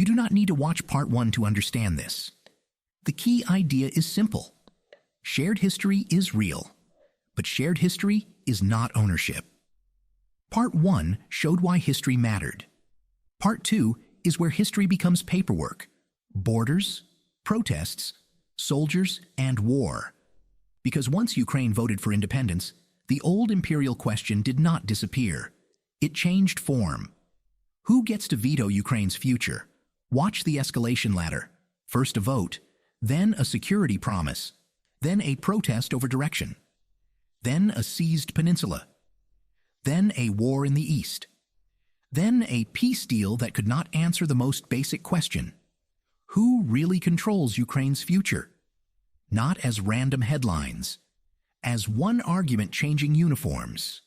You do not need to watch Part 1 to understand this. The key idea is simple. Shared history is real, but shared history is not ownership. Part 1 showed why history mattered. Part 2 is where history becomes paperwork, borders, protests, soldiers, and war. Because once Ukraine voted for independence, the old imperial question did not disappear. It changed form. Who gets to veto Ukraine's future? Watch the escalation ladder. First a vote, then a security promise, then a protest over direction, then a seized peninsula, then a war in the east, then a peace deal that could not answer the most basic question. Who really controls Ukraine's future? Not as random headlines, as one argument changing uniforms.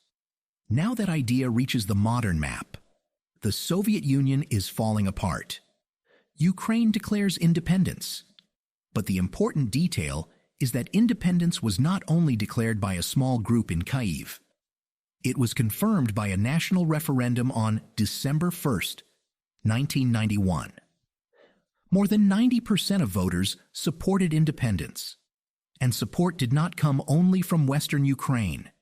Now that idea reaches the modern map. The Soviet Union is falling apart. Ukraine declares independence. But the important detail is that independence was not only declared by a small group in Kyiv. It was confirmed by a national referendum on December 1st, 1991. More than 90% of voters supported independence. And support did not come only from Western Ukraine.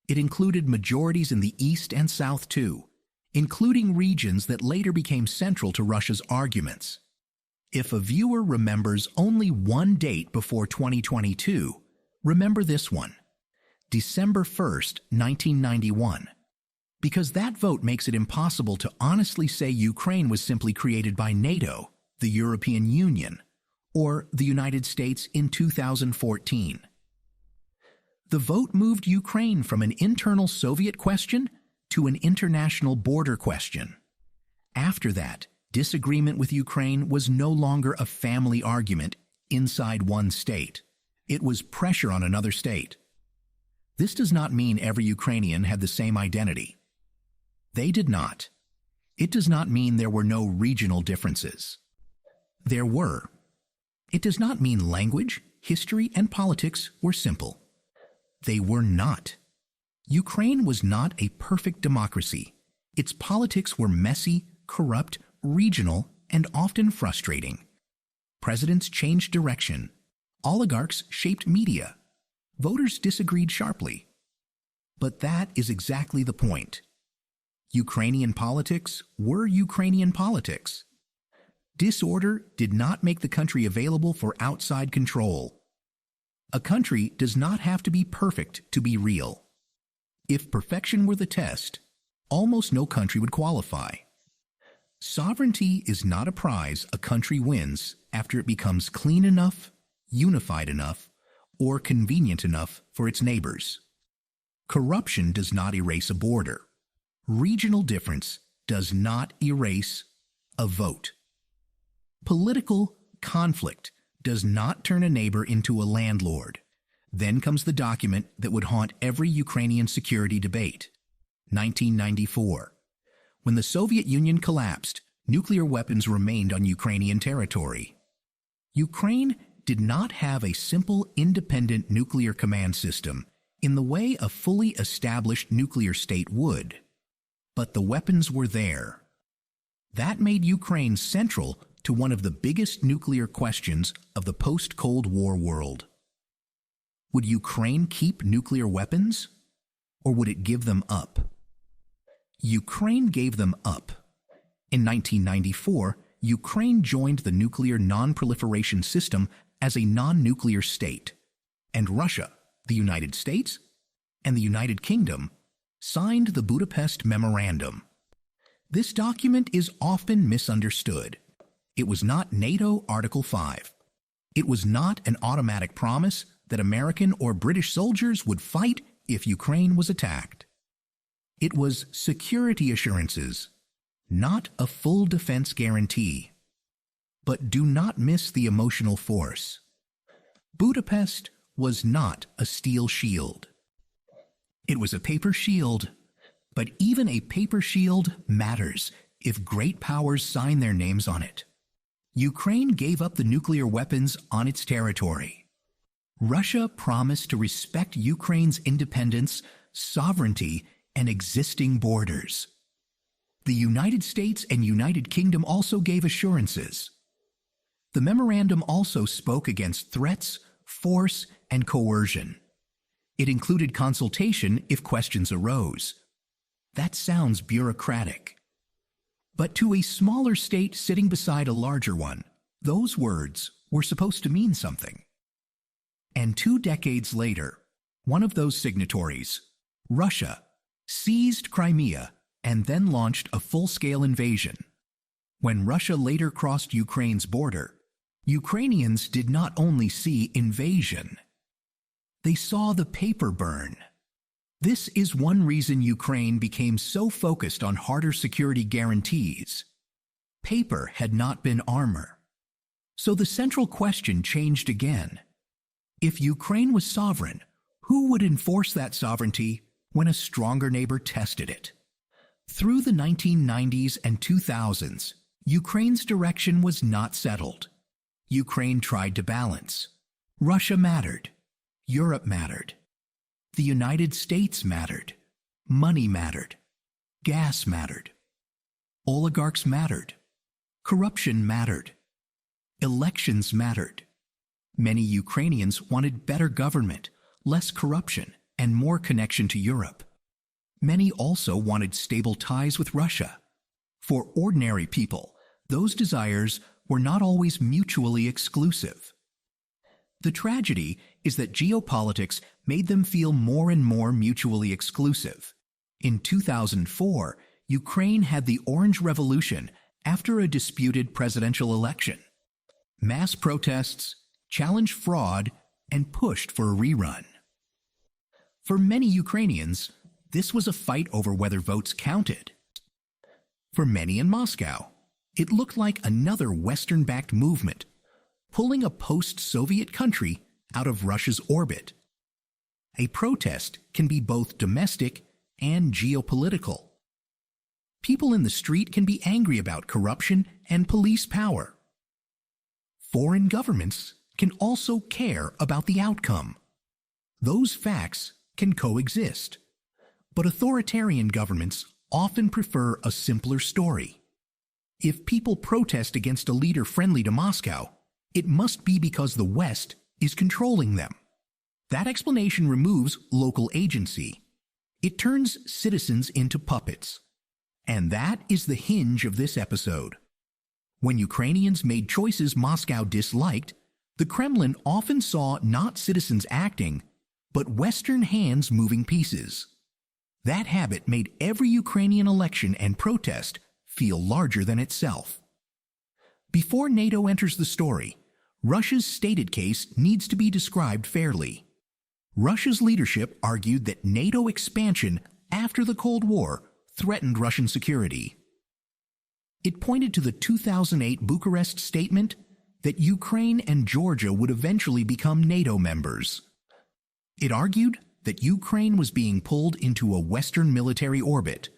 It included majorities in the east and south too, including regions that later became central to Russia's arguments. If a viewer remembers only one date before 2022, remember this one, December 1st, 1991, because that vote makes it impossible to honestly say Ukraine was simply created by NATO, the European Union, or the United States in 2014. The vote moved Ukraine from an internal Soviet question to an international border question. After that, disagreement with Ukraine was no longer a family argument inside one state. It was pressure on another state. This does not mean every Ukrainian had the same identity. They did not. It does not mean there were no regional differences. There were. It does not mean language, history, and politics were simple. They were not. Ukraine was not a perfect democracy. Its politics were messy, corrupt, regional, and often frustrating. Presidents changed direction. Oligarchs shaped media. Voters disagreed sharply. But that is exactly the point. Ukrainian politics were Ukrainian politics. Disorder did not make the country available for outside control. A country does not have to be perfect to be real. If perfection were the test, almost no country would qualify. Sovereignty is not a prize a country wins after it becomes clean enough, unified enough, or convenient enough for its neighbors. Corruption does not erase a border. Regional difference does not erase a vote. Political conflict does not turn a neighbor into a landlord. Then comes the document that would haunt every Ukrainian security debate. 1994. When the Soviet Union collapsed, nuclear weapons remained on Ukrainian territory. Ukraine did not have a simple independent nuclear command system in the way a fully established nuclear state would. But the weapons were there. That made Ukraine central to one of the biggest nuclear questions of the post-Cold War world. Would Ukraine keep nuclear weapons, or would it give them up? Ukraine gave them up. In 1994, Ukraine joined the nuclear non-proliferation system as a non-nuclear state, and Russia, the United States, and the United Kingdom signed the Budapest Memorandum. This document is often misunderstood. It was not NATO Article 5. It was not an automatic promise that American or British soldiers would fight if Ukraine was attacked. It was security assurances, not a full defense guarantee. But do not miss the emotional force. Budapest was not a steel shield. It was a paper shield, but even a paper shield matters if great powers sign their names on it. Ukraine gave up the nuclear weapons on its territory. Russia promised to respect Ukraine's independence, sovereignty, and existing borders. The United States and United Kingdom also gave assurances. The memorandum also spoke against threats, force, and coercion. It included consultation if questions arose. That sounds bureaucratic. But to a smaller state sitting beside a larger one, those words were supposed to mean something. And 2 decades later, one of those signatories, Russia, seized Crimea and then launched a full-scale invasion. When Russia later crossed Ukraine's border, Ukrainians did not only see invasion, they saw the paper burn. This is one reason Ukraine became so focused on harder security guarantees. Paper had not been armor. So the central question changed again. If Ukraine was sovereign, who would enforce that sovereignty when a stronger neighbor tested it? Through the 1990s and 2000s, Ukraine's direction was not settled. Ukraine tried to balance. Russia mattered. Europe mattered. The United States mattered. Money mattered. Gas mattered. Oligarchs mattered. Corruption mattered. Elections mattered. Many Ukrainians wanted better government, less corruption, and more connection to Europe. Many also wanted stable ties with Russia. For ordinary people, those desires were not always mutually exclusive. The tragedy is that geopolitics made them feel more and more mutually exclusive. In 2004, Ukraine had the Orange Revolution after a disputed presidential election. Mass protests challenged fraud and pushed for a rerun. For many Ukrainians, this was a fight over whether votes counted. For many in Moscow, it looked like another Western-backed movement, pulling a post-Soviet country out of Russia's orbit. A protest can be both domestic and geopolitical. People in the street can be angry about corruption and police power. Foreign governments can also care about the outcome. Those facts can coexist. But authoritarian governments often prefer a simpler story. If people protest against a leader friendly to Moscow, it must be because the West is controlling them. That explanation removes local agency. It turns citizens into puppets. And that is the hinge of this episode. When Ukrainians made choices Moscow disliked, the Kremlin often saw not citizens acting, but Western hands moving pieces. That habit made every Ukrainian election and protest feel larger than itself. Before NATO enters the story, Russia's stated case needs to be described fairly. Russia's leadership argued that NATO expansion after the Cold War threatened Russian security. It pointed to the 2008 Bucharest Statement that Ukraine and Georgia would eventually become NATO members. It argued that Ukraine was being pulled into a Western military orbit.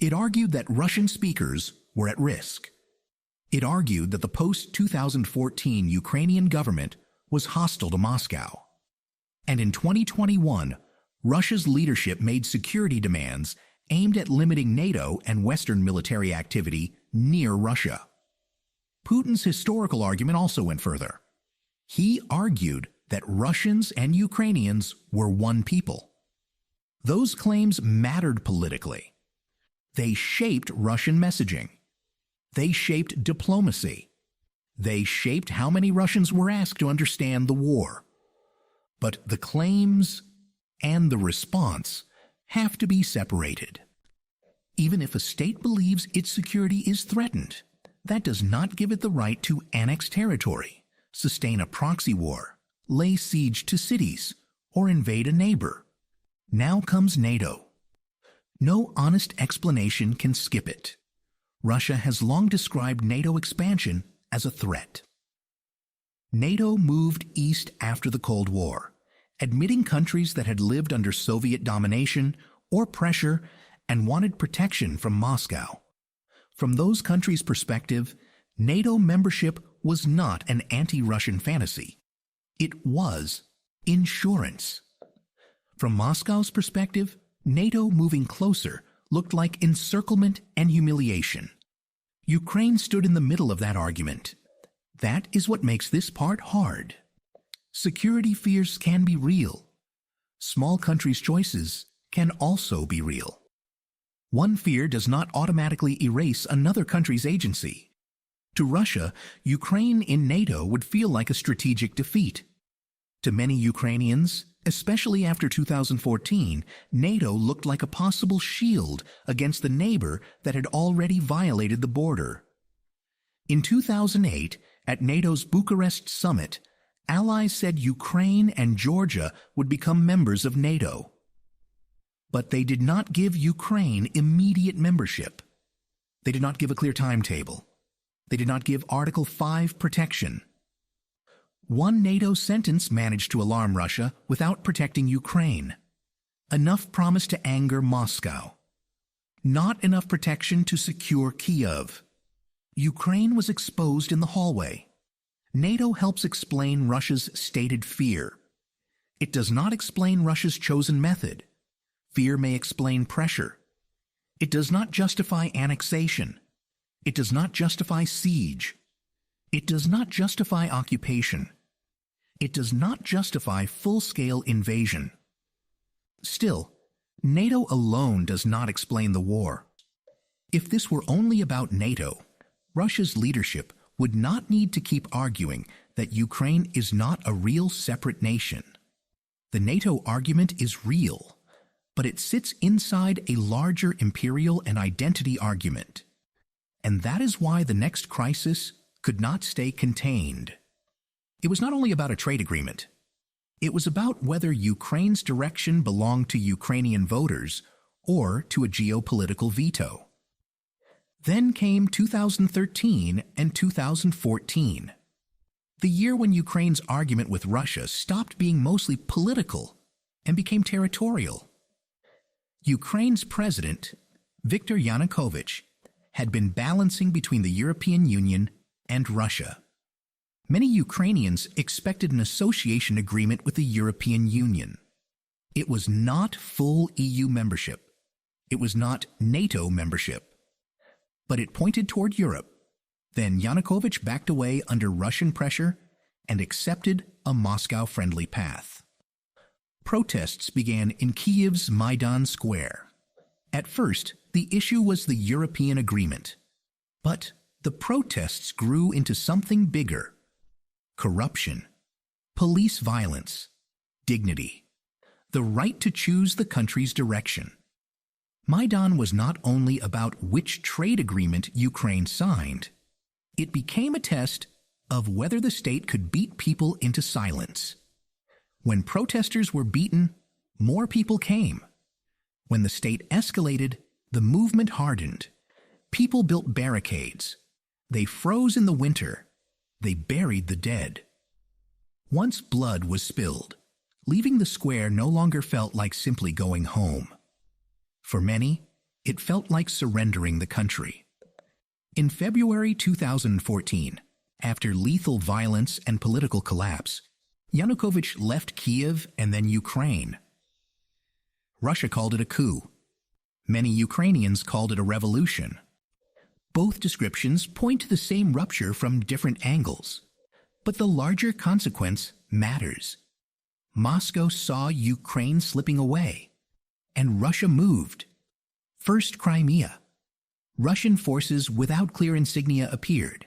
It argued that Russian speakers were at risk. It argued that the post-2014 Ukrainian government was hostile to Moscow. And in 2021, Russia's leadership made security demands aimed at limiting NATO and Western military activity near Russia. Putin's historical argument also went further. He argued that Russians and Ukrainians were one people. Those claims mattered politically. They shaped Russian messaging. They shaped diplomacy. They shaped how many Russians were asked to understand the war. But the claims and the response have to be separated. Even if a state believes its security is threatened, that does not give it the right to annex territory, sustain a proxy war, lay siege to cities, or invade a neighbor. Now comes NATO. No honest explanation can skip it. Russia has long described NATO expansion as a threat. NATO moved east after the Cold War, admitting countries that had lived under Soviet domination or pressure and wanted protection from Moscow. From those countries' perspective, NATO membership was not an anti-Russian fantasy. It was insurance. From Moscow's perspective, NATO moving closer looked like encirclement and humiliation. Ukraine stood in the middle of that argument. That is what makes this part hard. Security fears can be real. Small countries' choices can also be real. One fear does not automatically erase another country's agency. To Russia, Ukraine in NATO would feel like a strategic defeat. To many Ukrainians, especially after 2014, NATO looked like a possible shield against the neighbor that had already violated the border. In 2008, at NATO's Bucharest summit, allies said Ukraine and Georgia would become members of NATO. But they did not give Ukraine immediate membership. They did not give a clear timetable. They did not give Article 5 protection. One NATO sentence managed to alarm Russia without protecting Ukraine. Enough promise to anger Moscow. Not enough protection to secure Kyiv. Ukraine was exposed in the hallway. NATO helps explain Russia's stated fear. It does not explain Russia's chosen method. Fear may explain pressure. It does not justify annexation. It does not justify siege. It does not justify occupation. It does not justify full-scale invasion. Still, NATO alone does not explain the war. If this were only about NATO, Russia's leadership would not need to keep arguing that Ukraine is not a real separate nation. The NATO argument is real, but it sits inside a larger imperial and identity argument. And that is why the next crisis could not stay contained. It was not only about a trade agreement. It was about whether Ukraine's direction belonged to Ukrainian voters or to a geopolitical veto. Then came 2013 and 2014, the year when Ukraine's argument with Russia stopped being mostly political and became territorial. Ukraine's president, Viktor Yanukovych, had been balancing between the European Union and Russia. Many Ukrainians expected an association agreement with the European Union. It was not full EU membership. It was not NATO membership. But it pointed toward Europe. Then Yanukovych backed away under Russian pressure and accepted a Moscow-friendly path. Protests began in Kyiv's Maidan Square. At first, the issue was the European agreement. But the protests grew into something bigger: corruption, police violence, dignity, the right to choose the country's direction. Maidan was not only about which trade agreement Ukraine signed. It became a test of whether the state could beat people into silence. When protesters were beaten, more people came. When the state escalated, the movement hardened. People built barricades. They froze in the winter. They buried the dead. Once blood was spilled, leaving the square no longer felt like simply going home. For many, it felt like surrendering the country. In February 2014, after lethal violence and political collapse, Yanukovych left Kyiv and then Ukraine. Russia called it a coup. Many Ukrainians called it a revolution. Both descriptions point to the same rupture from different angles. But the larger consequence matters. Moscow saw Ukraine slipping away, and Russia moved. First, Crimea. Russian forces without clear insignia appeared.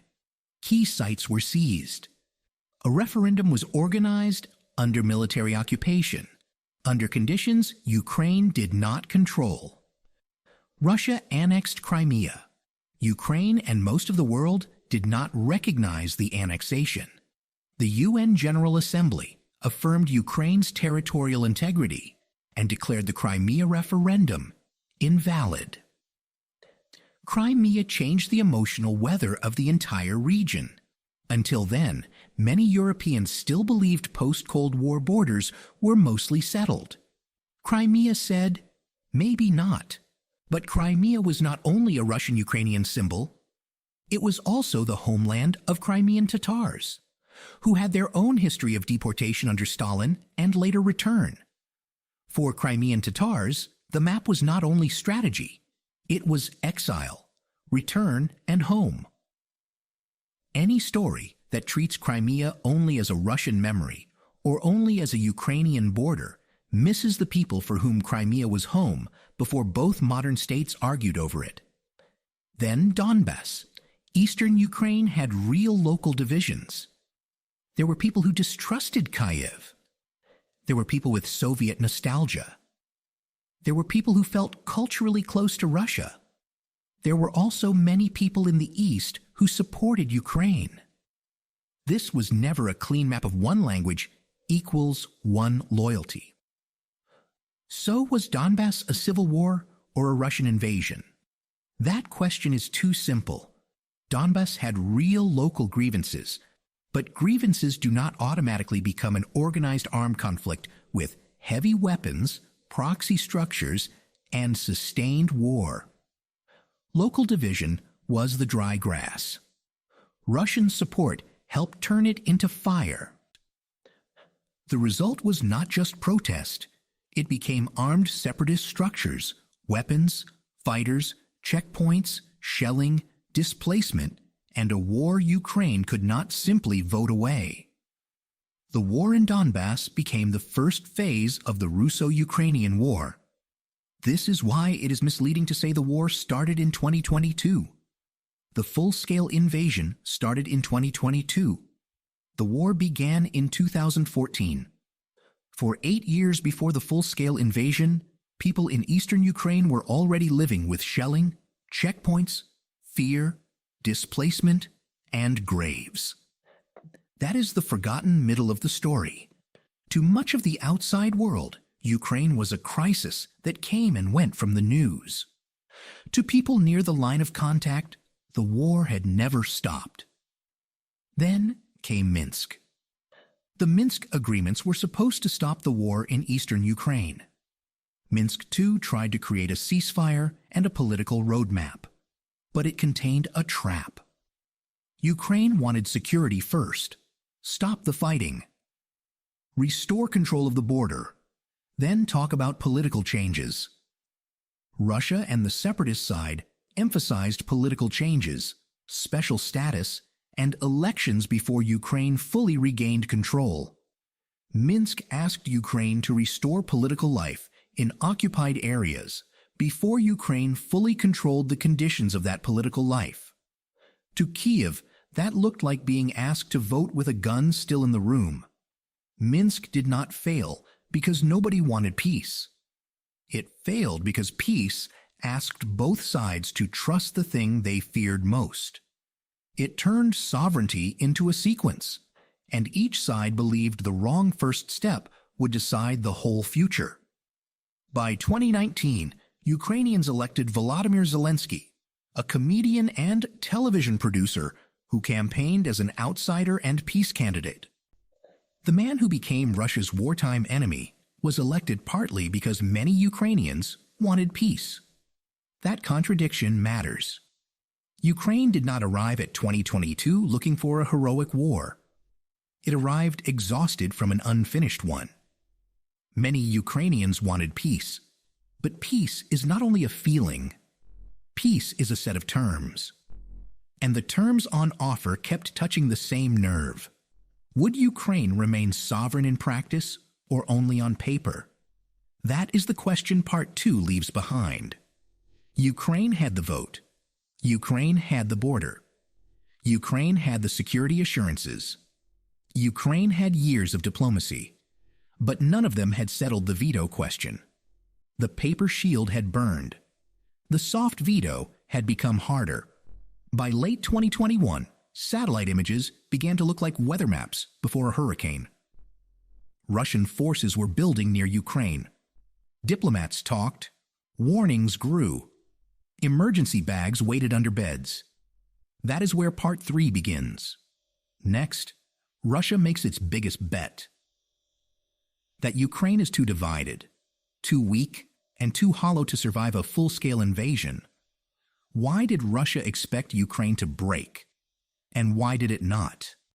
Key sites were seized. A referendum was organized under military occupation, under conditions Ukraine did not control. Russia annexed Crimea. Ukraine and most of the world did not recognize the annexation. The UN General Assembly affirmed Ukraine's territorial integrity and declared the Crimea referendum invalid. Crimea changed the emotional weather of the entire region. Until then, many Europeans still believed post-Cold War borders were mostly settled. Crimea said, maybe not. But Crimea was not only a Russian-Ukrainian symbol, it was also the homeland of Crimean Tatars, who had their own history of deportation under Stalin and later return. For Crimean Tatars, the map was not only strategy, It was exile, return, and home. Any story that treats Crimea only as a Russian memory or only as a Ukrainian border misses the people for whom Crimea was home before both modern states argued over it. Then Donbass. Eastern Ukraine had real local divisions. There were people who distrusted Kyiv. There were people with Soviet nostalgia. There were people who felt culturally close to Russia. There were also many people in the East who supported Ukraine. This was never a clean map of one language equals one loyalty. So was Donbass a civil war or a Russian invasion? That question is too simple. Donbass had real local grievances, but grievances do not automatically become an organized armed conflict with heavy weapons, proxy structures, and sustained war. Local division was the dry grass. Russian support helped turn it into fire. The result was not just protest. It became armed separatist structures, weapons, fighters, checkpoints, shelling, displacement, and a war Ukraine could not simply vote away. The war in Donbass became the first phase of the Russo-Ukrainian War. This is why it is misleading to say the war started in 2022. The full-scale invasion started in 2022. The war began in 2014. For 8 years before the full-scale invasion, people in eastern Ukraine were already living with shelling, checkpoints, fear, displacement, and graves. That is the forgotten middle of the story. To much of the outside world, Ukraine was a crisis that came and went from the news. To people near the line of contact, the war had never stopped. Then came Minsk. The Minsk agreements were supposed to stop the war in eastern Ukraine. Minsk II tried to create a ceasefire and a political roadmap, but it contained a trap. Ukraine wanted security first, stop the fighting, restore control of the border, then talk about political changes. Russia and the separatist side emphasized political changes, special status, and elections before Ukraine fully regained control. Minsk asked Ukraine to restore political life in occupied areas before Ukraine fully controlled the conditions of that political life. To Kyiv, that looked like being asked to vote with a gun still in the room. Minsk did not fail because nobody wanted peace. It failed because peace asked both sides to trust the thing they feared most. It turned sovereignty into a sequence, and each side believed the wrong first step would decide the whole future. By 2019, Ukrainians elected Volodymyr Zelensky, a comedian and television producer who campaigned as an outsider and peace candidate. The man who became Russia's wartime enemy was elected partly because many Ukrainians wanted peace. That contradiction matters. Ukraine did not arrive at 2022 looking for a heroic war. It arrived exhausted from an unfinished one. Many Ukrainians wanted peace, but peace is not only a feeling. Peace is a set of terms. And the terms on offer kept touching the same nerve. Would Ukraine remain sovereign in practice or only on paper? That is the question Part 2 leaves behind. Ukraine had the vote. Ukraine had the border. Ukraine had the security assurances. Ukraine had years of diplomacy. But none of them had settled the veto question. The paper shield had burned. The soft veto had become harder. By late 2021, satellite images began to look like weather maps before a hurricane. Russian forces were building near Ukraine. Diplomats talked. Warnings grew. Emergency bags waited under beds. That is where Part 3 begins. Next, Russia makes its biggest bet. That Ukraine is too divided, too weak, and too hollow to survive a full-scale invasion. Why did Russia expect Ukraine to break? And why did it not?